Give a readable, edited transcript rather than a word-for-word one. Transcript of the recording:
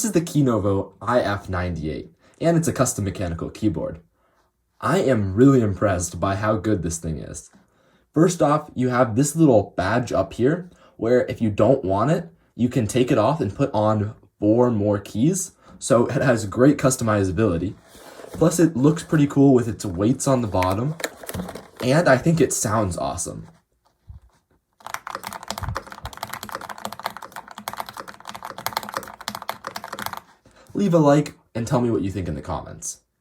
This is the Keynovo IF98, and it's a custom mechanical keyboard. I am really impressed by how good this thing is. First off, you have this little badge up here, where if you don't want it, you can take it off and put on 4 more keys, so it has great customizability. Plus it looks pretty cool with its weights on the bottom, and I think it sounds awesome. Leave a like and tell me what you think in the comments.